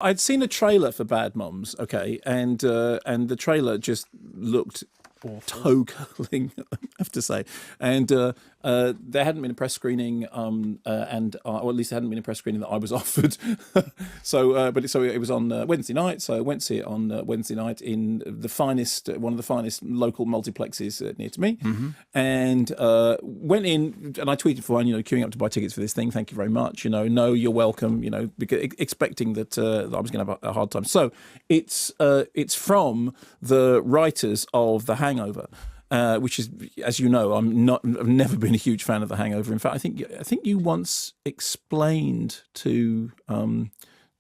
I'd seen a trailer for Bad Moms, okay, and the trailer just looked toe curling, I have to say, and there hadn't been a press screening, or at least there hadn't been a press screening that I was offered. So it was on Wednesday night. So I went to see it on Wednesday night in one of the finest local multiplexes near to me, and went in, and I tweeted for one, queuing up to buy tickets for this thing. Thank you very much. No, you're welcome. Because, expecting that I was going to have a hard time. So it's from the writers of The Hangover. Which is, as you know, I've never been a huge fan of The Hangover. In fact, I think you once explained to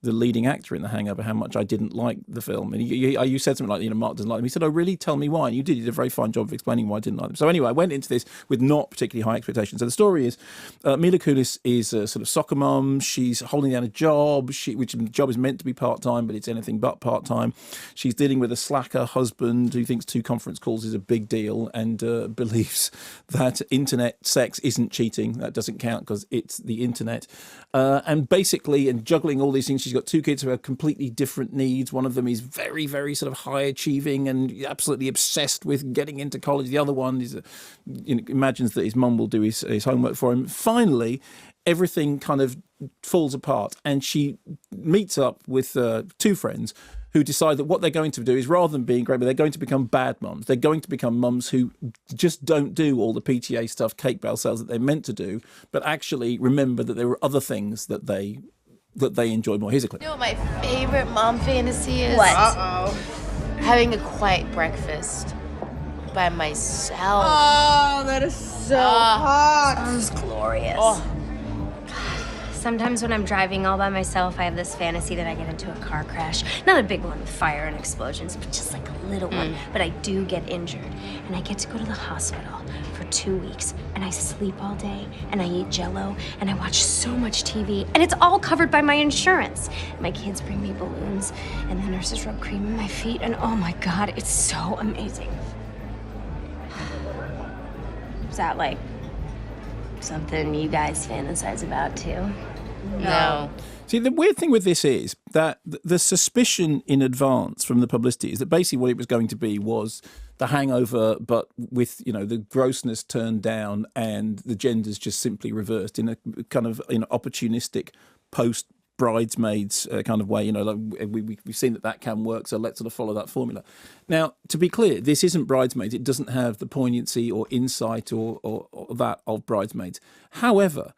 the leading actor in The Hangover how much I didn't like the film, and you said something like, Mark doesn't like them. He said, "Oh, really? Tell me why." And you did a very fine job of explaining why I didn't like them. So anyway, I went into this with not particularly high expectations. So the story is, Mila Kunis is a sort of soccer mum. She's holding down a job, which the job is meant to be part-time, but it's anything but part-time. She's dealing with a slacker husband who thinks 2 conference calls is a big deal, and believes that internet sex isn't cheating. That doesn't count because it's the internet. And basically, and juggling all these things, she's got 2 kids who have completely different needs. One of them is very, very sort of high achieving and absolutely obsessed with getting into college. The other one is imagines that his mum will do his homework for him. Finally, everything kind of falls apart, and she meets up with 2 friends who decide that what they're going to do is, rather than being great, but they're going to become bad mums. They're going to become mums who just don't do all the PTA stuff, cake bell sales that they're meant to do, but actually remember that there were other things that they enjoy more. Here's a clip. You know what my favorite mom fantasy is? What? Uh-oh. Having a quiet breakfast by myself. Oh, that is so hot. Sounds glorious. Oh. Sometimes when I'm driving all by myself, I have this fantasy that I get into a car crash. Not a big one with fire and explosions, but just like a little one. But I do get injured, and I get to go to the hospital for 2 weeks, and I sleep all day, and I eat Jell-O, and I watch so much TV, and it's all covered by my insurance. My kids bring me balloons, and the nurses rub cream in my feet, and oh my God, it's so amazing. Is that like something you guys fantasize about too? No. See, the weird thing with this is that the suspicion in advance from the publicity is that basically what it was going to be was The Hangover, but with, the grossness turned down and the genders just simply reversed in a kind of opportunistic post-Bridesmaids kind of way. Like we've seen that can work, so let's sort of follow that formula. Now, to be clear, this isn't Bridesmaids. It doesn't have the poignancy or insight or that of Bridesmaids. However,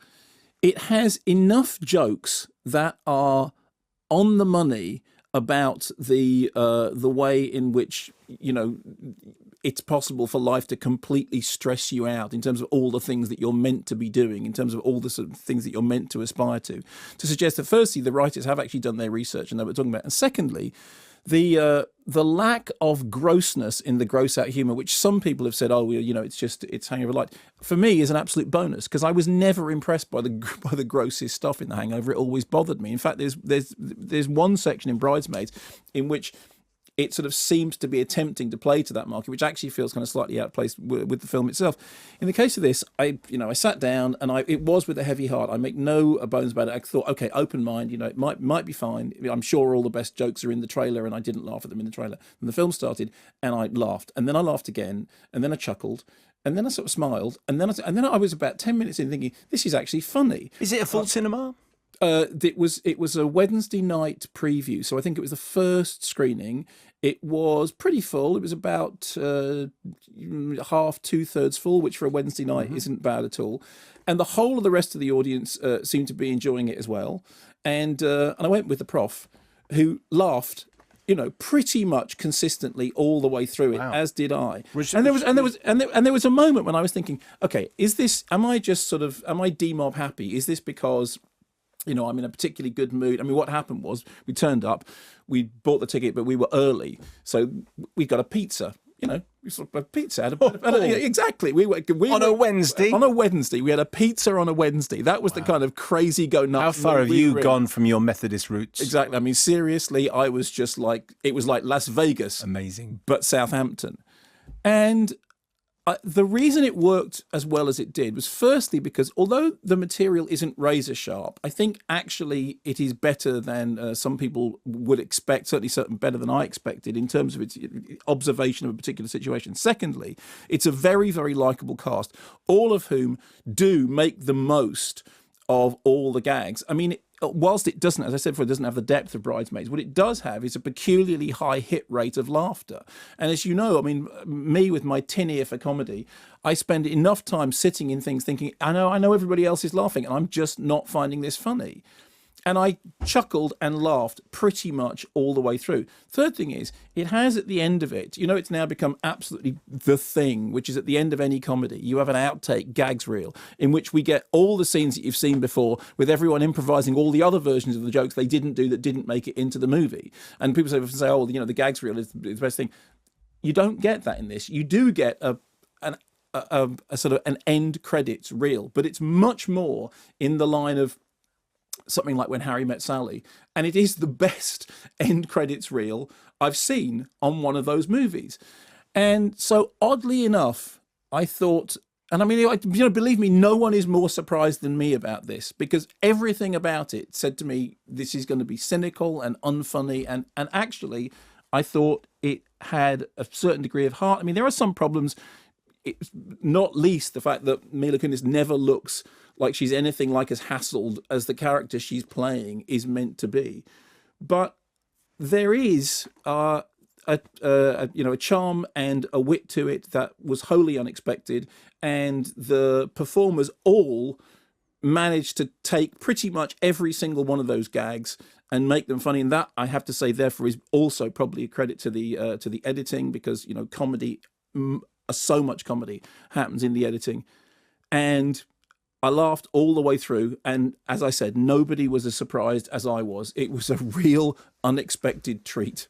it has enough jokes that are on the money about the way in which it's possible for life to completely stress you out in terms of all the things that you're meant to be doing, in terms of all the sort of things that you're meant to aspire to suggest that firstly the writers have actually done their research and know what we're talking about, and secondly the lack of grossness in the gross out humour, which some people have said, it's Hangover Light, for me is an absolute bonus, because I was never impressed by the grossest stuff in The Hangover. It always bothered me. In fact, there's one section in Bridesmaids in which it sort of seems to be attempting to play to that market, which actually feels kind of slightly outplaced with the film itself. In the case of this, I sat down, and it was with a heavy heart. I make no bones about it. I thought, okay, open mind, it might be fine. I'm sure all the best jokes are in the trailer, and I didn't laugh at them in the trailer. And the film started, and I laughed, and then I laughed again, and then I chuckled, and then I sort of smiled, and then I was about 10 minutes in thinking, this is actually funny. Is it a full cinema? It was a Wednesday night preview, so I think it was the first screening. It was pretty full. It was about half, 2/3 full, which for a Wednesday night isn't bad at all. And the whole of the rest of the audience seemed to be enjoying it as well. And I went with the prof, who laughed, pretty much consistently all the way through it, as did I. And there was a moment when I was thinking, okay, am I demob happy? Is this because I'm in a particularly good mood? I mean, what happened was we turned up, we bought the ticket, but we were early, so we got a pizza. We sort of a pizza. Exactly. We on a Wednesday. On a Wednesday, we had a pizza on a Wednesday. That was the kind of crazy go nuts. How far have you gone from your Methodist roots? Exactly. I mean, seriously, I was just like, it was like Las Vegas. Amazing. But Southampton. And The reason it worked as well as it did was firstly because although the material isn't razor sharp, I think actually it is better than some people would expect, certainly better than I expected in terms of its observation of a particular situation. Secondly, it's a very, very likeable cast, all of whom do make the most of all the gags. I mean, whilst it doesn't, as I said before, it doesn't have the depth of Bridesmaids, what it does have is a peculiarly high hit rate of laughter. And as you know, I mean, me with my tin ear for comedy, I spend enough time sitting in things thinking, I know everybody else is laughing and I'm just not finding this funny. And I chuckled and laughed pretty much all the way through. Third thing is, it has at the end of it, it's now become absolutely the thing, which is at the end of any comedy, you have an outtake gags reel in which we get all the scenes that you've seen before with everyone improvising all the other versions of the jokes they didn't do that didn't make it into the movie. And people say, oh, the gags reel is the best thing. You don't get that in this. You do get a sort of an end credits reel, but it's much more in the line of something like When Harry Met Sally, and it is the best end credits reel I've seen on one of those movies. And so oddly enough, I thought, and I mean, believe me, no one is more surprised than me about this, because everything about it said to me, this is going to be cynical and unfunny, and actually I thought it had a certain degree of heart. I mean, there are some problems, not least the fact that Mila Kunis never looks like she's anything like as hassled as the character she's playing is meant to be. But there is a charm and a wit to it that was wholly unexpected, and the performers all managed to take pretty much every single one of those gags and make them funny. And that, I have to say, therefore, is also probably a credit to the editing, because comedy, so much comedy happens in the editing. And I laughed all the way through, and as I said, nobody was as surprised as I was. It was a real unexpected treat.